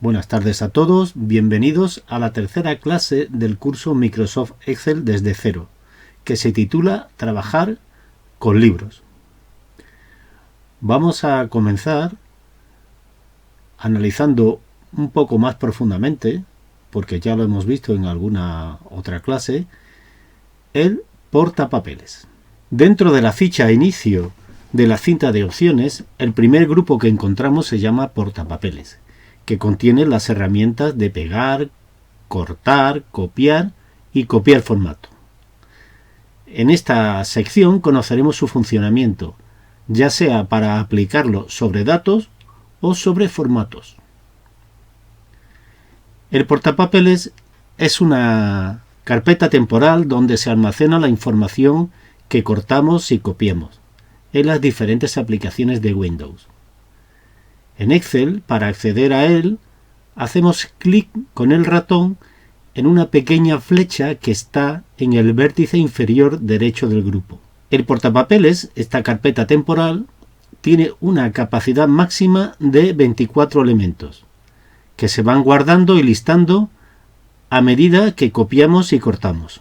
Buenas tardes a todos, bienvenidos a la tercera clase del curso Microsoft Excel desde cero, que se titula Trabajar con libros. Vamos a comenzar analizando un poco más profundamente, porque ya lo hemos visto en alguna otra clase, el portapapeles. Dentro de la ficha inicio de la cinta de opciones, el primer grupo que encontramos se llama portapapeles, que contiene las herramientas de pegar, cortar, copiar y copiar formato. En esta sección conoceremos su funcionamiento, ya sea para aplicarlo sobre datos o sobre formatos. El portapapeles es una carpeta temporal donde se almacena la información que cortamos y copiamos en las diferentes aplicaciones de Windows. En Excel, para acceder a él, hacemos clic con el ratón en una pequeña flecha que está en el vértice inferior derecho del grupo. El portapapeles, esta carpeta temporal, tiene una capacidad máxima de 24 elementos, que se van guardando y listando a medida que copiamos y cortamos,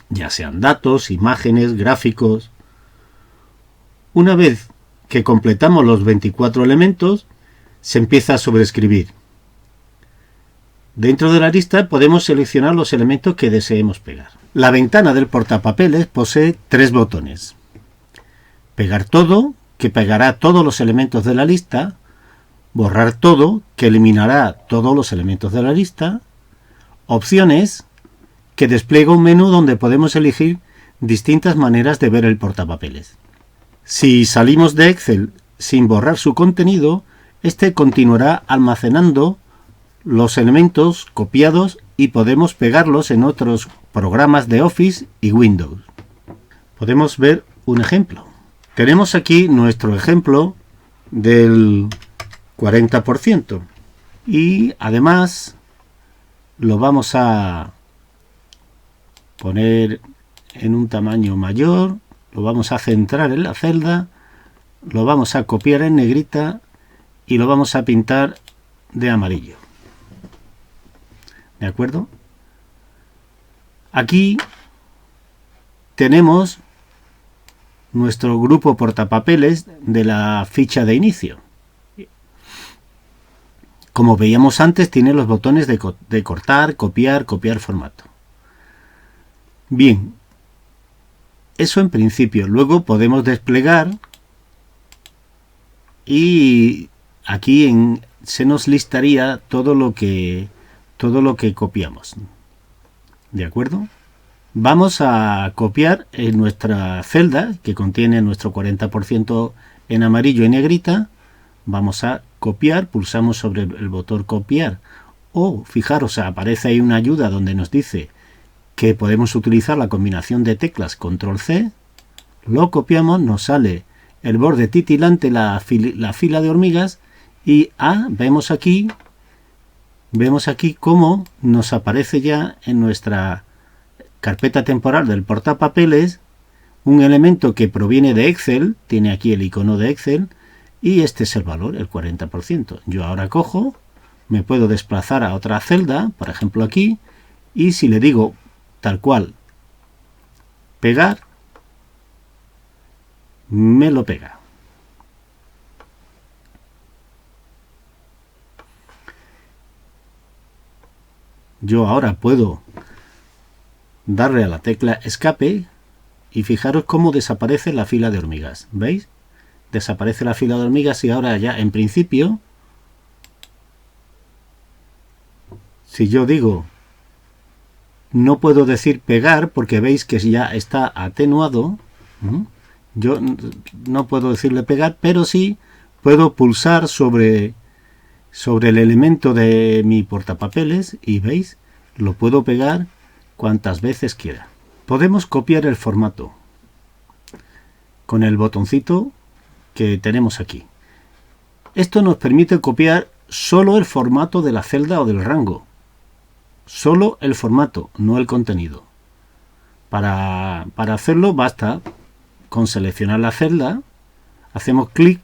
ya sean datos, imágenes, gráficos. Una vez que completamos los 24 elementos, se empieza a sobreescribir. Dentro de la lista podemos seleccionar los elementos que deseemos pegar. La ventana del portapapeles posee 3 botones. Pegar todo, que pegará todos los elementos de la lista. Borrar todo, que eliminará todos los elementos de la lista. Opciones, que despliega un menú donde podemos elegir distintas maneras de ver el portapapeles. Si salimos de Excel sin borrar su contenido, este continuará almacenando los elementos copiados y podemos pegarlos en otros programas de Office y Windows. Podemos ver un ejemplo. Tenemos aquí nuestro ejemplo del 40% y además lo vamos a poner en un tamaño mayor, lo vamos a centrar en la celda, lo vamos a copiar en negrita y lo vamos a pintar de amarillo. ¿De acuerdo? Aquí tenemos nuestro grupo portapapeles de la ficha de inicio. Como veíamos antes, tiene los botones de cortar, copiar, copiar formato. Bien, eso en principio. Luego podemos desplegar y aquí se nos listaría todo lo que copiamos. ¿De acuerdo? Vamos a copiar en nuestra celda que contiene nuestro 40% en amarillo y negrita. Vamos a copiar, pulsamos sobre el botón copiar o fijaros, aparece ahí una ayuda donde nos dice que podemos utilizar la combinación de teclas control C, lo copiamos, nos sale el borde titilante, la fila de hormigas y vemos aquí cómo nos aparece ya en nuestra carpeta temporal del portapapeles un elemento que proviene de Excel, tiene aquí el icono de Excel y este es el valor, el 40%. Yo ahora cojo, me puedo desplazar a otra celda, por ejemplo aquí, y si le digo tal cual pegar, me lo pega. Yo ahora puedo darle a la tecla escape y fijaros cómo desaparece la fila de hormigas. ¿Veis? Desaparece la fila de hormigas y ahora ya en principio, si yo digo, no puedo decir pegar porque veis que ya está atenuado. Yo no puedo decirle pegar, pero sí puedo pulsar sobre el elemento de mi portapapeles y veis, lo puedo pegar cuantas veces quiera. Podemos copiar el formato con el botoncito que tenemos aquí. Esto nos permite copiar solo el formato de la celda o del rango. Solo el formato, no el contenido. Para hacerlo basta con seleccionar la celda, hacemos clic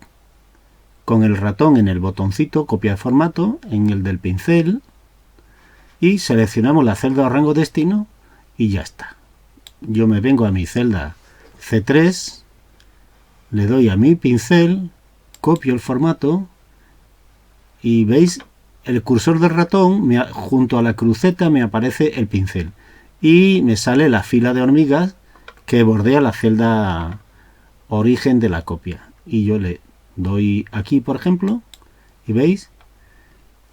con el ratón en el botoncito copiar formato, en el del pincel, y seleccionamos la celda o rango destino y ya está. Yo me vengo a mi celda C3, le doy a mi pincel, copio el formato y veis el cursor del ratón junto a la cruceta me aparece el pincel y me sale la fila de hormigas que bordea la celda origen de la copia, y yo le doy aquí por ejemplo y veis,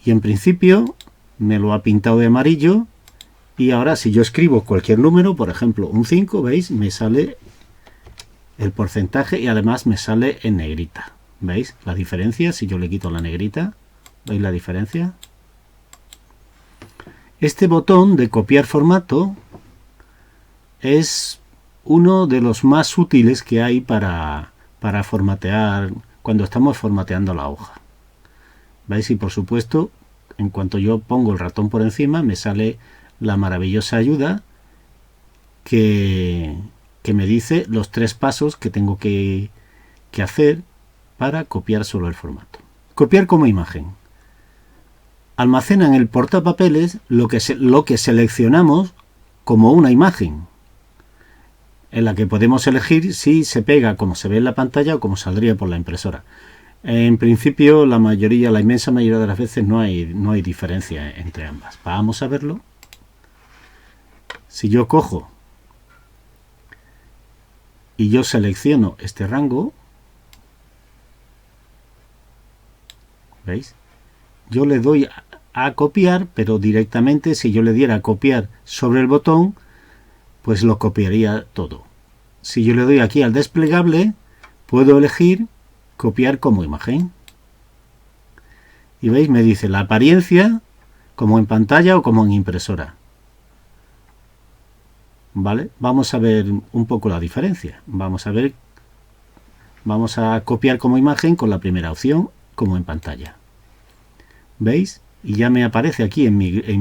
y en principio me lo ha pintado de amarillo, y ahora si yo escribo cualquier número, por ejemplo un 5, veis, me sale el porcentaje y además me sale en negrita. ¿Veis la diferencia? Si yo le quito la negrita, ¿veis la diferencia? Este botón de copiar formato es uno de los más útiles que hay para formatear, cuando estamos formateando la hoja. ¿Veis? Y por supuesto, en cuanto yo pongo el ratón por encima, me sale la maravillosa ayuda que me dice los 3 pasos que tengo que hacer para copiar solo el formato. Copiar como imagen. Almacena en el portapapeles lo que seleccionamos como una imagen, en la que podemos elegir si se pega como se ve en la pantalla o como saldría por la impresora. En principio, la inmensa mayoría de las veces no hay diferencia entre ambas. Vamos a verlo. Si yo cojo y yo selecciono este rango, ¿veis? Yo le doy a copiar, pero directamente si yo le diera a copiar sobre el botón, pues lo copiaría todo. Si yo le doy aquí al desplegable, puedo elegir copiar como imagen. Y veis, me dice la apariencia como en pantalla o como en impresora. ¿Vale? Vamos a ver un poco la diferencia. Vamos a copiar como imagen con la primera opción, como en pantalla. ¿Veis? Y ya me aparece aquí en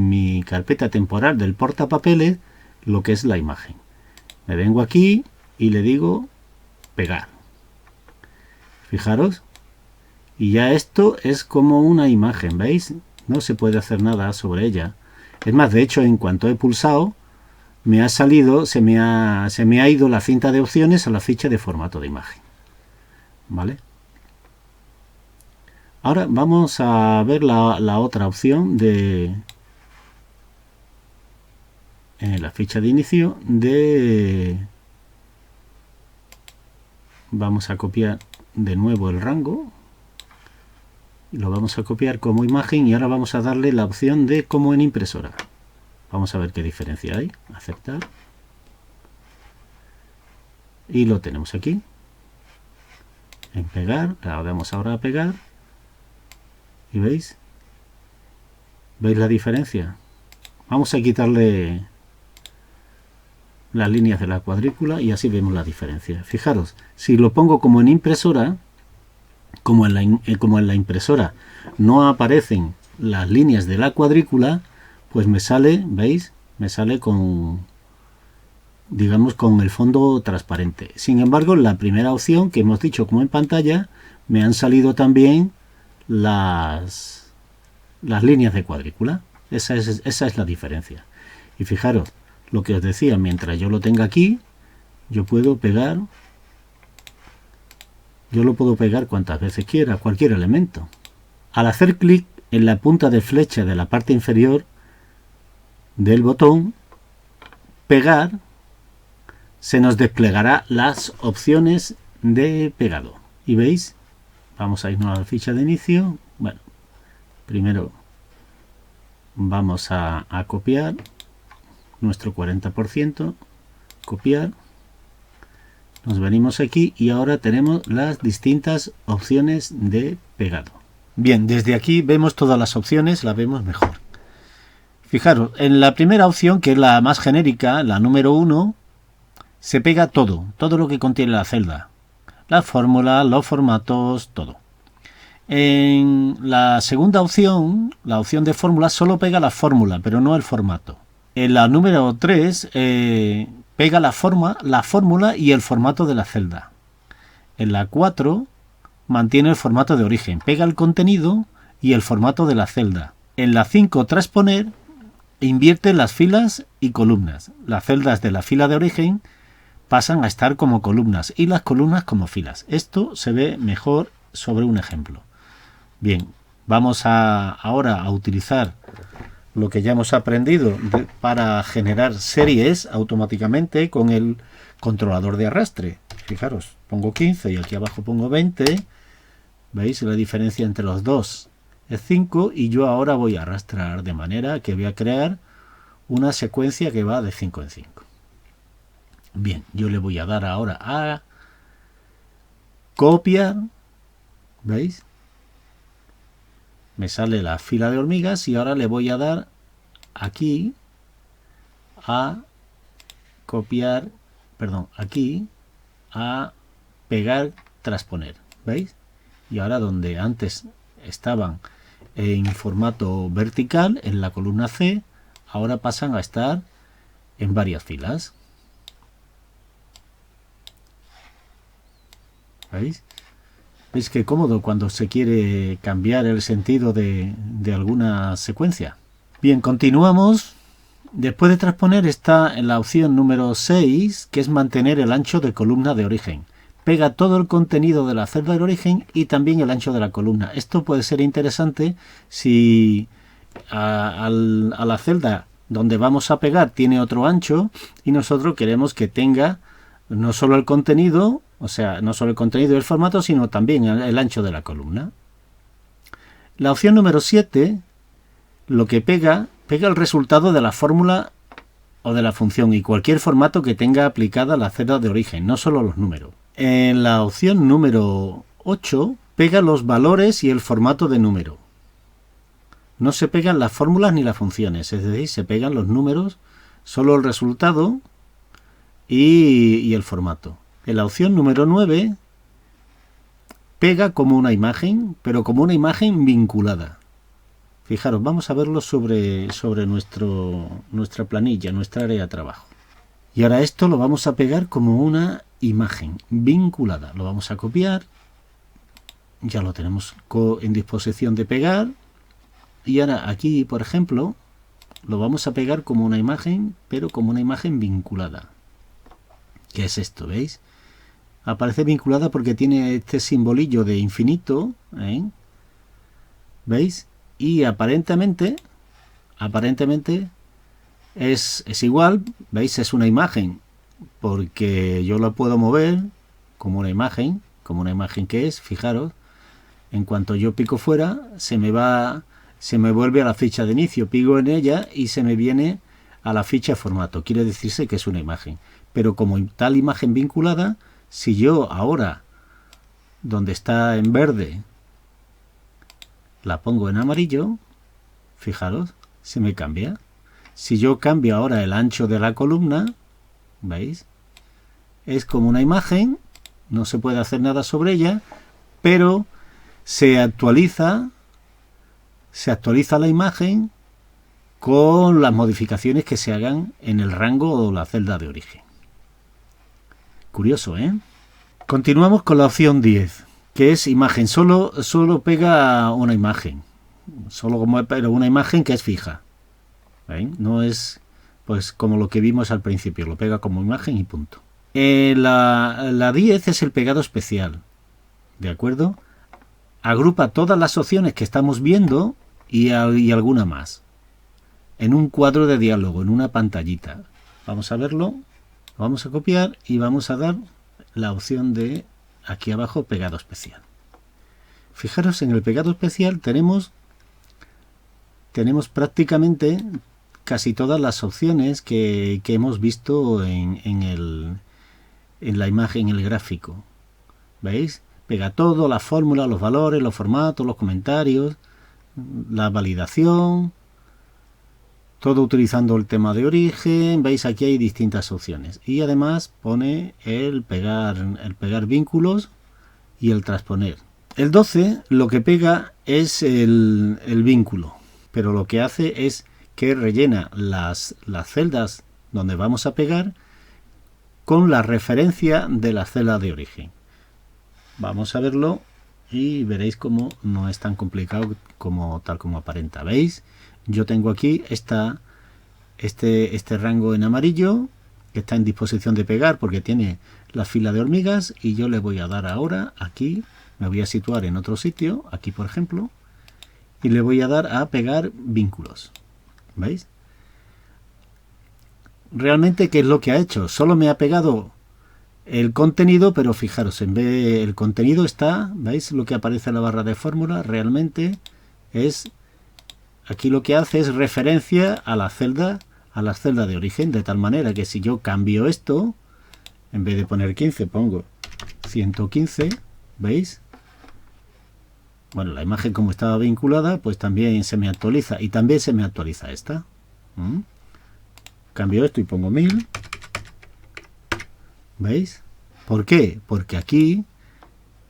mi carpeta temporal del portapapeles lo que es la imagen. Me vengo aquí y le digo pegar. Fijaros. Y ya esto es como una imagen, ¿veis? No se puede hacer nada sobre ella. Es más, de hecho, en cuanto he pulsado, me ha salido, se me ha ido la cinta de opciones a la ficha de formato de imagen. ¿Vale? Ahora vamos a ver la otra opción de en la ficha de inicio vamos a copiar de nuevo el rango, lo vamos a copiar como imagen y ahora vamos a darle la opción de como en impresora. Vamos a ver qué diferencia hay. Aceptar. Y lo tenemos aquí. En pegar, le damos ahora a pegar. ¿Y veis? ¿Veis la diferencia? Vamos a quitarle las líneas de la cuadrícula y así vemos la diferencia. Fijaros, si lo pongo como en impresora, como en la impresora no aparecen las líneas de la cuadrícula, pues me sale, ¿veis? Me sale con, digamos, con el fondo transparente. Sin embargo, en la primera opción que hemos dicho como en pantalla, me han salido también las líneas de cuadrícula. Esa es la diferencia. Y fijaros, lo que os decía, mientras yo lo tenga aquí, yo puedo pegar, cuantas veces quiera, cualquier elemento. Al hacer clic en la punta de flecha de la parte inferior del botón pegar, se nos desplegará las opciones de pegado. Y veis, vamos a irnos a la ficha de inicio. Bueno, primero vamos a copiar nuestro 40%, copiar, nos venimos aquí y ahora tenemos las distintas opciones de pegado. Bien, desde aquí vemos todas las opciones, la vemos mejor. Fijaros, en la primera opción, que es la más genérica, la número 1, se pega todo lo que contiene la celda. La fórmula, los formatos, todo. En la segunda opción, la opción de fórmula, solo pega la fórmula, pero no el formato. En la número 3, pega la fórmula y el formato de la celda. En la 4, mantiene el formato de origen, pega el contenido y el formato de la celda. En la 5 transponer invierte las filas y columnas. Las celdas de la fila de origen pasan a estar como columnas y las columnas como filas. Esto se ve mejor sobre un ejemplo. Bien, vamos ahora a utilizar lo que ya hemos aprendido para generar series automáticamente con el controlador de arrastre. Fijaros, pongo 15 y aquí abajo pongo 20. ¿Veis? La diferencia entre los dos es 5 y yo ahora voy a arrastrar de manera que voy a crear una secuencia que va de 5 en 5. Bien, yo le voy a dar ahora a copiar. ¿Veis? Me sale la fila de hormigas y ahora le voy a dar aquí a copiar, perdón, aquí a pegar, transponer. ¿Veis? Y ahora donde antes estaban en formato vertical en la columna C, ahora pasan a estar en varias filas. ¿Veis? ¿Veis qué cómodo cuando se quiere cambiar el sentido de alguna secuencia? Bien, continuamos. Después de transponer está en la opción número 6, que es mantener el ancho de columna de origen. Pega todo el contenido de la celda de origen y también el ancho de la columna. Esto puede ser interesante si a la celda donde vamos a pegar tiene otro ancho y nosotros queremos que tenga no solo el contenido, o sea, no solo el contenido y el formato, sino también el ancho de la columna. La opción número 7, lo que pega el resultado de la fórmula o de la función y cualquier formato que tenga aplicada la celda de origen, no solo los números. En la opción número 8, pega los valores y el formato de número. No se pegan las fórmulas ni las funciones, es decir, se pegan los números, solo el resultado y el formato. En la opción número 9, pega como una imagen, pero como una imagen vinculada. Fijaros, vamos a verlo sobre nuestra planilla, nuestra área de trabajo. Y ahora esto lo vamos a pegar como una imagen vinculada. Lo vamos a copiar. Ya lo tenemos en disposición de pegar. Y ahora aquí, por ejemplo, lo vamos a pegar como una imagen, pero como una imagen vinculada. ¿Qué es esto? ¿Veis? Aparece vinculada porque tiene este simbolillo de infinito. ¿Veis? Y aparentemente es igual. ¿Veis? Es una imagen porque yo la puedo mover como una imagen que es, fijaros, en cuanto yo pico fuera, se me vuelve a la ficha de inicio, pico en ella y se me viene a la ficha de formato. Quiere decirse que es una imagen. Pero como tal imagen vinculada, si yo ahora, donde está en verde, la pongo en amarillo, fijaros, se me cambia. Si yo cambio ahora el ancho de la columna, ¿veis? Es como una imagen, no se puede hacer nada sobre ella, pero se actualiza la imagen con las modificaciones que se hagan en el rango o la celda de origen. Curioso, ¿eh? Continuamos con la opción 10, que es imagen. Solo pega una imagen, pero una imagen que es fija. ¿Ven? No es pues como lo que vimos al principio, lo pega como imagen y punto. La 10 es el pegado especial, ¿de acuerdo? Agrupa todas las opciones que estamos viendo y alguna más en un cuadro de diálogo, en una pantallita. Vamos a verlo, lo vamos a copiar y vamos a dar la opción de aquí abajo, pegado especial. Fijaros, en el pegado especial tenemos prácticamente casi todas las opciones que hemos visto en la imagen, en el gráfico. ¿Veis? Pega todo, la fórmula, los valores, los formatos, los comentarios, la validación, todo utilizando el tema de origen. Veis, aquí hay distintas opciones. Y además pone el pegar vínculos y el transponer. El 12 lo que pega es el vínculo, pero lo que hace es que rellena las celdas donde vamos a pegar con la referencia de la celda de origen. Vamos a verlo y veréis cómo no es tan complicado como tal como aparenta. ¿Veis? Yo tengo aquí este rango en amarillo que está en disposición de pegar porque tiene la fila de hormigas, y yo le voy a dar ahora aquí, me voy a situar en otro sitio, aquí por ejemplo, y le voy a dar a pegar vínculos. ¿Veis? Realmente, ¿qué es lo que ha hecho? Solo me ha pegado el contenido, pero fijaros, en vez de el contenido está, ¿veis lo que aparece en la barra de fórmula? Realmente es, aquí lo que hace es referencia a la celda de origen, de tal manera que si yo cambio esto, en vez de poner 15 pongo 115, ¿veis? Bueno, la imagen como estaba vinculada, pues también se me actualiza, y también se me actualiza esta. Cambio esto y pongo 1000. ¿Veis? ¿Por qué? Porque aquí,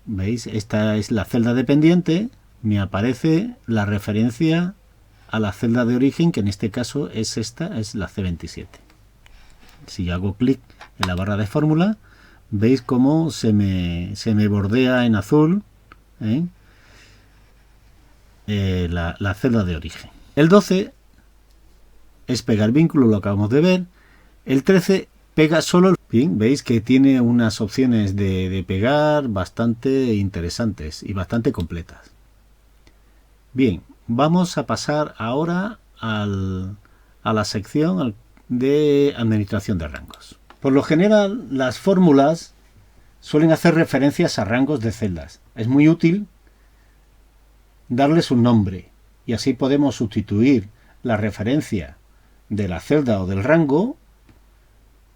¿veis? Esta es la celda dependiente, me aparece la referencia a la celda de origen, que en este caso es esta, es la C27. Si hago clic en la barra de fórmula, veis cómo se me bordea en azul la celda de origen. El 12 es pegar vínculo, lo acabamos de ver. El 13 pega solo. Bien, veis que tiene unas opciones de pegar bastante interesantes y bastante completas. Bien, vamos a pasar ahora a la sección de administración de rangos. Por lo general, las fórmulas suelen hacer referencias a rangos de celdas. Es muy útil darles un nombre, y así podemos sustituir la referencia de la celda o del rango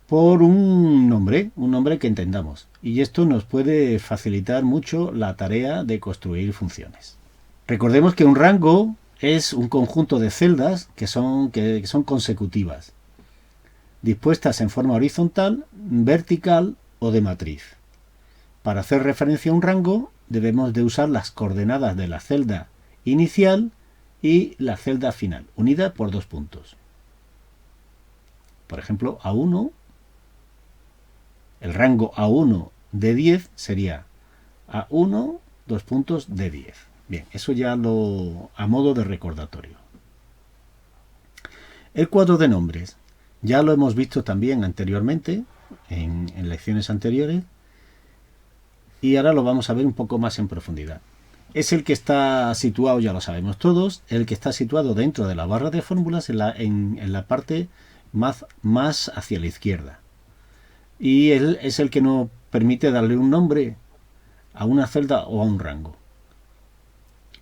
por un nombre que entendamos, y esto nos puede facilitar mucho la tarea de construir funciones. Recordemos que un rango es un conjunto de celdas que son consecutivas, dispuestas en forma horizontal, vertical o de matriz. Para hacer referencia a un rango debemos de usar las coordenadas de la celda inicial y la celda final, unida por dos puntos. Por ejemplo, A1, el rango A1 de 10 sería A1, dos puntos de 10. Bien, eso ya a modo de recordatorio. El cuadro de nombres, ya lo hemos visto también anteriormente, en lecciones anteriores, y ahora lo vamos a ver un poco más en profundidad. Es el que está situado, ya lo sabemos todos, el que está situado dentro de la barra de fórmulas en la parte más hacia la izquierda. Y él es el que nos permite darle un nombre a una celda o a un rango.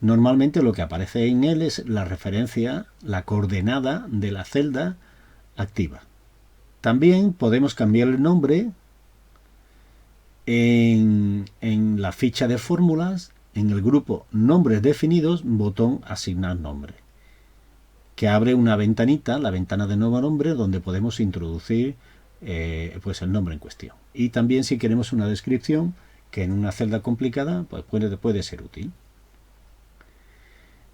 Normalmente lo que aparece en él es la referencia, la coordenada de la celda activa. También podemos cambiar el nombre en la ficha de fórmulas, en el grupo nombres definidos, botón asignar nombre, que abre una ventanita, la ventana de nuevo nombre, donde podemos introducir pues el nombre en cuestión. Y también, si queremos una descripción, que en una celda complicada pues puede ser útil.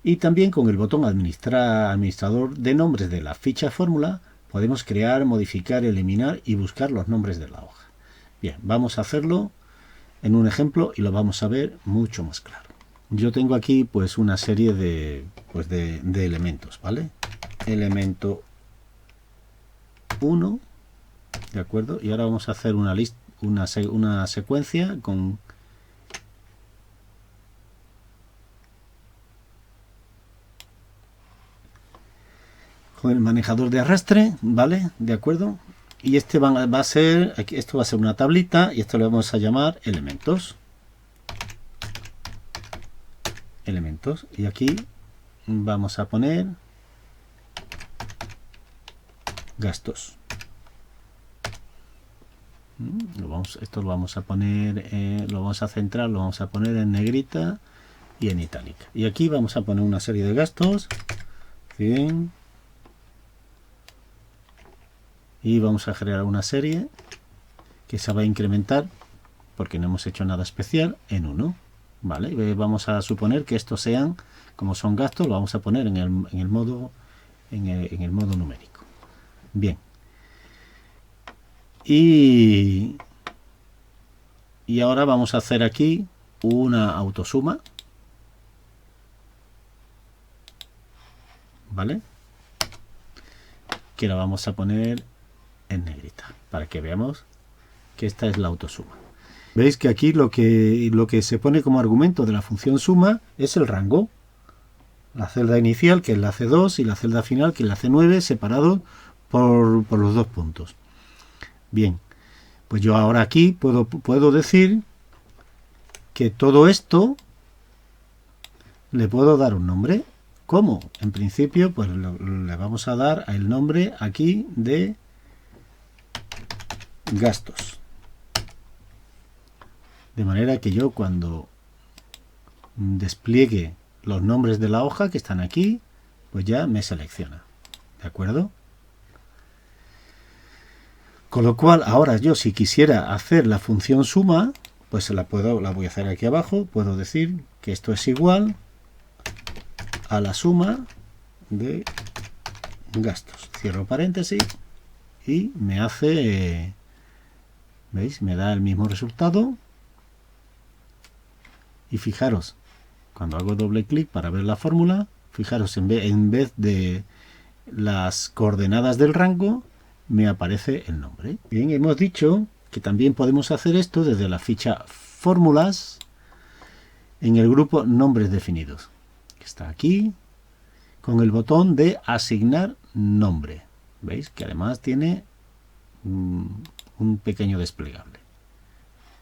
Y también con el botón administrador de nombres de la ficha fórmula podemos crear, modificar, eliminar y buscar los nombres de la hoja. Bien, vamos a hacerlo en un ejemplo y lo vamos a ver mucho más claro. Yo tengo aquí pues una serie de elementos, ¿vale? Elemento 1, ¿de acuerdo? Y ahora vamos a hacer una secuencia con el manejador de arrastre, ¿vale? ¿De acuerdo? Y esto va a ser una tablita, y esto le vamos a llamar elementos. Y aquí vamos a poner gastos. Esto lo vamos a poner, lo vamos a centrar, lo vamos a poner en negrita y en itálica. Y aquí vamos a poner una serie de gastos. Bien. Y vamos a generar una serie que se va a incrementar, porque no hemos hecho nada especial, en 1. ¿Vale? Vamos a suponer que estos sean, como son gastos, lo vamos a poner en el modo numérico. Bien. Y ahora vamos a hacer aquí una autosuma, ¿vale? Que la vamos a poner en negrita para que veamos que esta es la autosuma. Veis que aquí lo que se pone como argumento de la función suma es el rango. La celda inicial, que es la C2, y la celda final, que es la C9, separados por los dos puntos. Bien, pues yo ahora aquí puedo decir que todo esto le puedo dar un nombre. ¿Cómo? En principio, pues le vamos a dar el nombre aquí de gastos. De manera que yo cuando despliegue los nombres de la hoja que están aquí, pues ya me selecciona. ¿De acuerdo? Con lo cual, ahora yo si quisiera hacer la función suma, pues la voy a hacer aquí abajo. Puedo decir que esto es igual a la suma de gastos. Cierro paréntesis y me hace, ¿veis? Me da el mismo resultado. Y fijaros, cuando hago doble clic para ver la fórmula, fijaros, en vez de las coordenadas del rango, me aparece el nombre. Bien, hemos dicho que también podemos hacer esto desde la ficha fórmulas en el grupo nombres definidos, que está aquí, con el botón de asignar nombre. ¿Veis? Que además tiene un pequeño desplegable.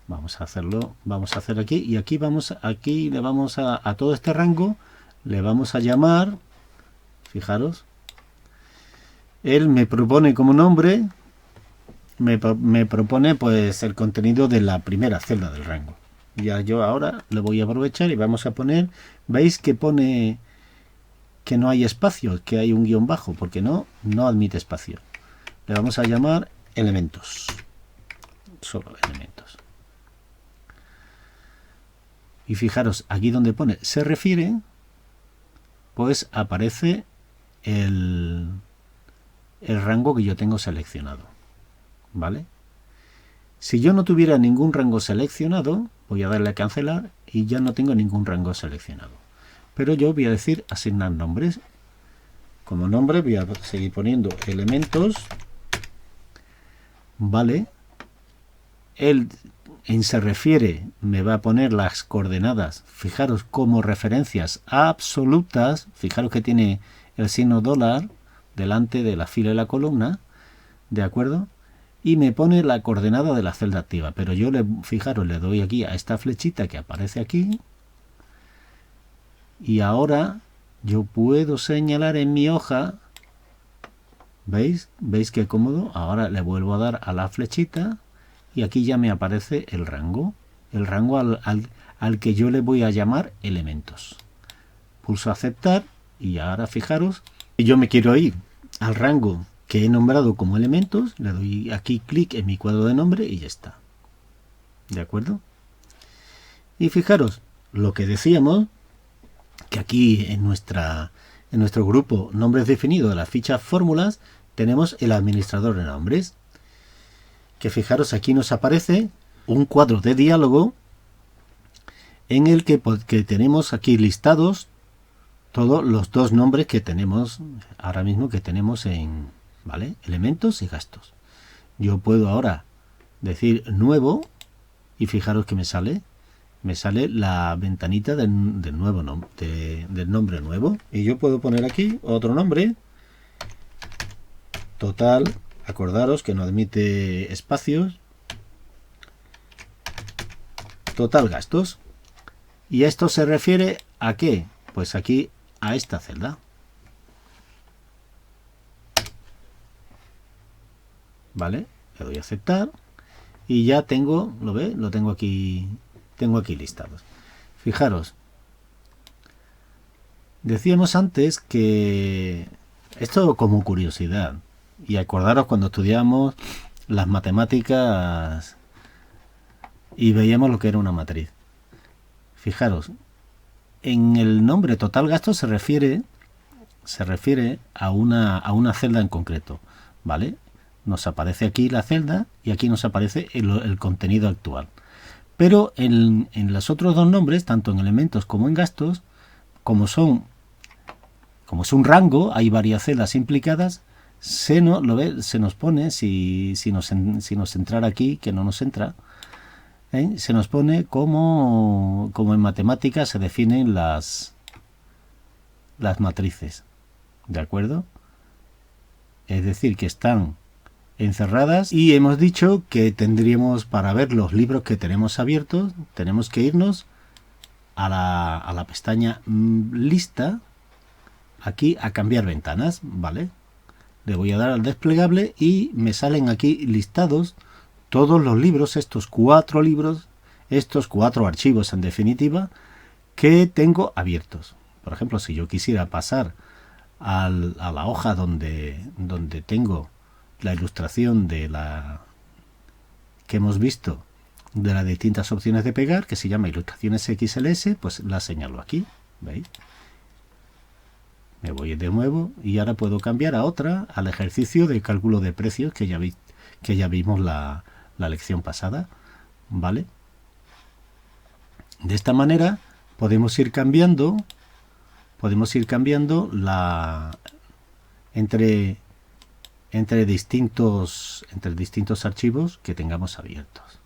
Vamos a hacerlo, vamos a hacer aquí, y aquí le vamos a todo este rango, le vamos a llamar, fijaros, él me propone como nombre, me propone pues el contenido de la primera celda del rango. Ya yo ahora lo voy a aprovechar y vamos a poner, veis que pone que no hay espacio, que hay un guión bajo, porque no admite espacio. Le vamos a llamar elementos, solo elementos. Y fijaros, aquí donde pone se refiere, pues aparece el rango que yo tengo seleccionado. ¿Vale? Si yo no tuviera ningún rango seleccionado, voy a darle a cancelar y ya no tengo ningún rango seleccionado. Pero yo voy a decir asignar nombres. Como nombre voy a seguir poniendo elementos. ¿Vale? En se refiere me va a poner las coordenadas, fijaros, como referencias absolutas. Fijaros que tiene el signo dólar delante de la fila y la columna, ¿de acuerdo? Y me pone la coordenada de la celda activa, pero yo fijaros, le doy aquí a esta flechita que aparece aquí, y ahora yo puedo señalar en mi hoja, ¿veis? ¿Veis qué cómodo? Ahora le vuelvo a dar a la flechita y aquí ya me aparece el rango al que yo le voy a llamar elementos. Pulso aceptar y ahora fijaros, si yo me quiero ir al rango que he nombrado como elementos, le doy aquí clic en mi cuadro de nombre y ya está. ¿De acuerdo? Y fijaros, lo que decíamos, que aquí en nuestro grupo nombres definidos de las fichas fórmulas, tenemos el administrador de nombres. Que fijaros, aquí nos aparece un cuadro de diálogo en el que tenemos aquí listados todos los dos nombres que tenemos ahora mismo, que tenemos en, ¿vale? Elementos y gastos. Yo puedo ahora decir nuevo y fijaros que me sale la ventanita del nuevo del nombre nuevo, y yo puedo poner aquí otro nombre, total, acordaros que no admite espacios, total gastos. ¿Y esto se refiere a qué? Pues aquí a esta celda. ¿Vale? Le doy a aceptar y ya tengo, ¿lo ve? Lo tengo aquí listados. Fijaros, decíamos antes que esto como curiosidad, y acordaros cuando estudiamos las matemáticas y veíamos lo que era una matriz. Fijaros, en el nombre total gasto se refiere a una celda en concreto, ¿vale? Nos aparece aquí la celda y aquí nos aparece el contenido actual. Pero en los otros dos nombres, tanto en elementos como en gastos, como es un rango, hay varias celdas implicadas, se nos pone, si nos entrara aquí, que no nos entra, se nos pone como en matemáticas se definen las matrices, ¿de acuerdo? Es decir, que están encerradas, y hemos dicho que tendríamos, para ver los libros que tenemos abiertos, tenemos que irnos a la pestaña lista, aquí a cambiar ventanas, ¿vale? Le voy a dar al desplegable y me salen aquí listados todos los libros, estos 4 libros, estos 4 archivos en definitiva, que tengo abiertos. Por ejemplo, si yo quisiera pasar a la hoja donde tengo la ilustración de que hemos visto de las distintas opciones de pegar, que se llama ilustraciones XLS, pues la señalo aquí, ¿veis? Me voy de nuevo y ahora puedo cambiar a otra, al ejercicio de cálculo de precios que ya vimos la lección pasada, ¿vale? De esta manera podemos ir cambiando entre distintos archivos que tengamos abiertos.